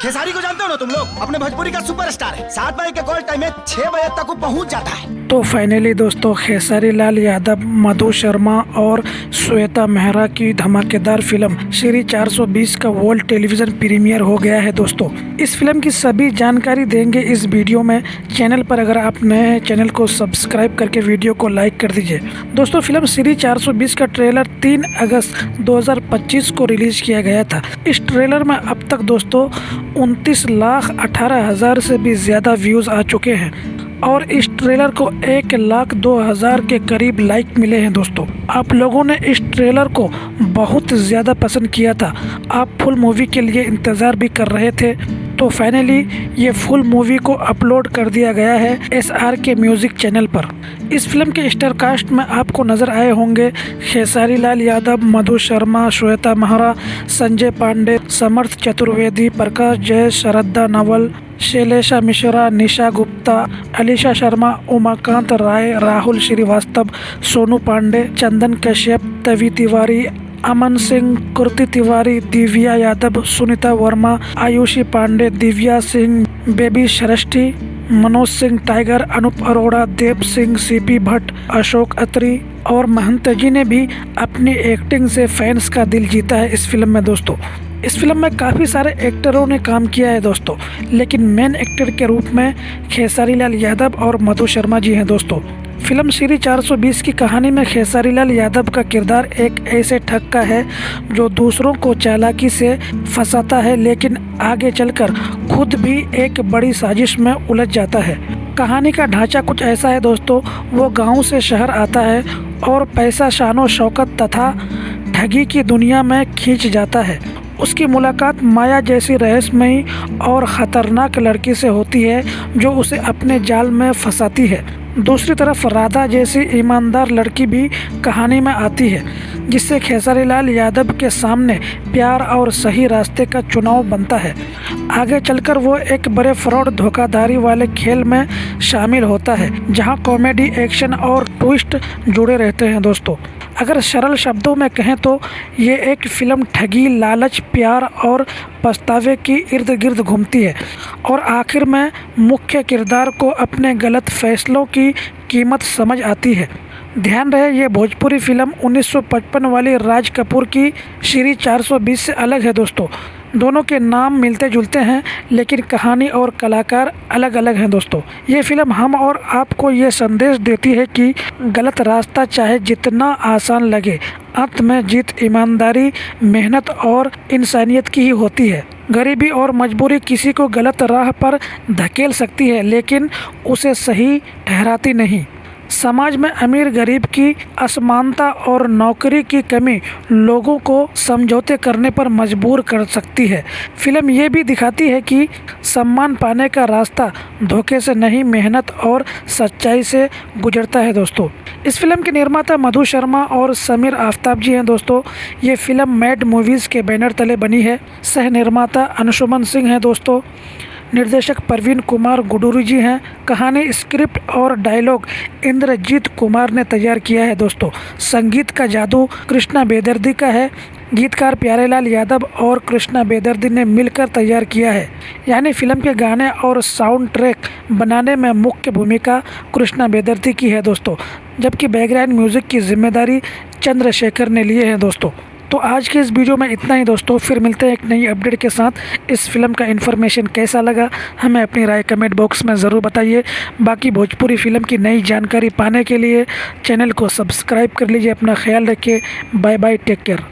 खेसारी को जानते हो ना तुम लोग, अपने भोजपुरी का सुपरस्टार है। 7 बजे के कॉल टाइम में 6 बजे तक वो पहुंच जाता है। तो फाइनली दोस्तों खेसारी लाल यादव, मधु शर्मा और श्वेता मेहरा की धमाकेदार फिल्म श्री 420 का वर्ल्ड टेलीविजन प्रीमियर हो गया है दोस्तों। इस फिल्म की सभी जानकारी देंगे इस वीडियो में। चैनल पर अगर आप नए हैं, चैनल को सब्सक्राइब करके वीडियो को लाइक कर दीजिए। दोस्तों फिल्म श्री 420 का ट्रेलर 3 अगस्त 2025 को रिलीज किया गया था। इस ट्रेलर में अब तक दोस्तों 29,18,000 से भी ज़्यादा व्यूज़ आ चुके हैं और इस ट्रेलर को 1,02,000 के करीब लाइक मिले हैं दोस्तों। आप लोगों ने इस ट्रेलर को बहुत ज़्यादा पसंद किया था। आप फुल मूवी के लिए इंतज़ार भी कर रहे थे। तो फाइनली ये फुल मूवी को अपलोड कर दिया गया है SRK म्यूज़िक चैनल पर। इस फिल्म के स्टार कास्ट में आपको नज़र आए होंगे खेसारी लाल यादव, मधु शर्मा, श्वेता मेहरा, संजय पांडे, समर्थ चतुर्वेदी, प्रकाश जय, श्रद्धा नवल, शैलेशा मिश्रा, निशा गुप्ता, अलीशा शर्मा, उमाकांत राय, राहुल श्रीवास्तव, सोनू पांडे, चंदन कश्यप, तवी तिवारी, अमन सिंह, कृति Tiwari, Divya Yadav, Sunita Verma, Ayushi Pandey, Divya Singh, baby श्रेष्ठी, Manoj Singh tiger, Anoop Arora, Dev Singh, CP Bhatt, Ashok अत्री और महंत जी ने भी अपनी एक्टिंग से फैंस का दिल जीता है इस फिल्म में दोस्तों। इस फिल्म में काफ़ी सारे एक्टरों ने काम किया है दोस्तों, लेकिन मेन एक्टर के रूप में खेसारी लाल यादव और मधु शर्मा जी हैं दोस्तों। फिल्म श्री 420 की कहानी में खेसारी लाल यादव का किरदार एक ऐसे ठग का है जो दूसरों को चालाकी से फंसाता है, लेकिन आगे चलकर खुद भी एक बड़ी साजिश में उलझ जाता है। कहानी का ढांचा कुछ ऐसा है दोस्तों, वो गांव से शहर आता है और पैसा, शानो शौकत तथा ठगी की दुनिया में खींच जाता है। उसकी मुलाकात माया जैसी रहस्यमयी और ख़तरनाक लड़की से होती है जो उसे अपने जाल में फंसाती है। दूसरी तरफ राधा जैसी ईमानदार लड़की भी कहानी में आती है, जिससे खेसारी लाल यादव के सामने प्यार और सही रास्ते का चुनाव बनता है। आगे चलकर वो एक बड़े फ्रॉड, धोखाधड़ी वाले खेल में शामिल होता है, जहां कॉमेडी, एक्शन और ट्विस्ट जुड़े रहते हैं दोस्तों। अगर सरल शब्दों में कहें तो ये एक फिल्म ठगी, लालच, प्यार और पछतावे की इर्द गिर्द घूमती है और आखिर में मुख्य किरदार को अपने गलत फैसलों की कीमत समझ आती है। ध्यान रहे ये भोजपुरी फिल्म 1955 वाली राज कपूर की श्री 420 से अलग है दोस्तों। दोनों के नाम मिलते जुलते हैं, लेकिन कहानी और कलाकार अलग अलग हैं दोस्तों। ये फिल्म हम और आपको ये संदेश देती है कि गलत रास्ता चाहे जितना आसान लगे, अंत में जीत ईमानदारी, मेहनत और इंसानियत की ही होती है। गरीबी और मजबूरी किसी को गलत राह पर धकेल सकती है, लेकिन उसे सही ठहराती नहीं। समाज में अमीर गरीब की असमानता और नौकरी की कमी लोगों को समझौते करने पर मजबूर कर सकती है। फिल्म ये भी दिखाती है कि सम्मान पाने का रास्ता धोखे से नहीं, मेहनत और सच्चाई से गुजरता है दोस्तों। इस फिल्म के निर्माता मधु शर्मा और समीर आफ्ताब जी हैं दोस्तों। ये फिल्म मैड मूवीज़ के बैनर तले बनी है। सह निर्माता अंशुमन सिंह हैं दोस्तों। निर्देशक प्रवीण कुमार गुडूरी जी हैं। कहानी, स्क्रिप्ट और डायलॉग इंद्रजीत कुमार ने तैयार किया है दोस्तों। संगीत का जादू कृष्णा बेदर्दी का है। गीतकार प्यारेलाल यादव और कृष्णा बेदर्दी ने मिलकर तैयार किया है। यानी फिल्म के गाने और साउंड ट्रैक बनाने में मुख्य भूमिका कृष्णा बेदर्दी की है दोस्तों, जबकि बैकग्राउंड म्यूज़िक की जिम्मेदारी चंद्रशेखर ने लिए हैं दोस्तों। तो आज के इस वीडियो में इतना ही दोस्तों। फिर मिलते हैं एक नई अपडेट के साथ। इस फिल्म का इन्फॉर्मेशन कैसा लगा हमें अपनी राय कमेंट बॉक्स में ज़रूर बताइए। बाकी भोजपुरी फिल्म की नई जानकारी पाने के लिए चैनल को सब्सक्राइब कर लीजिए। अपना ख्याल रखिए। Bye bye, take care.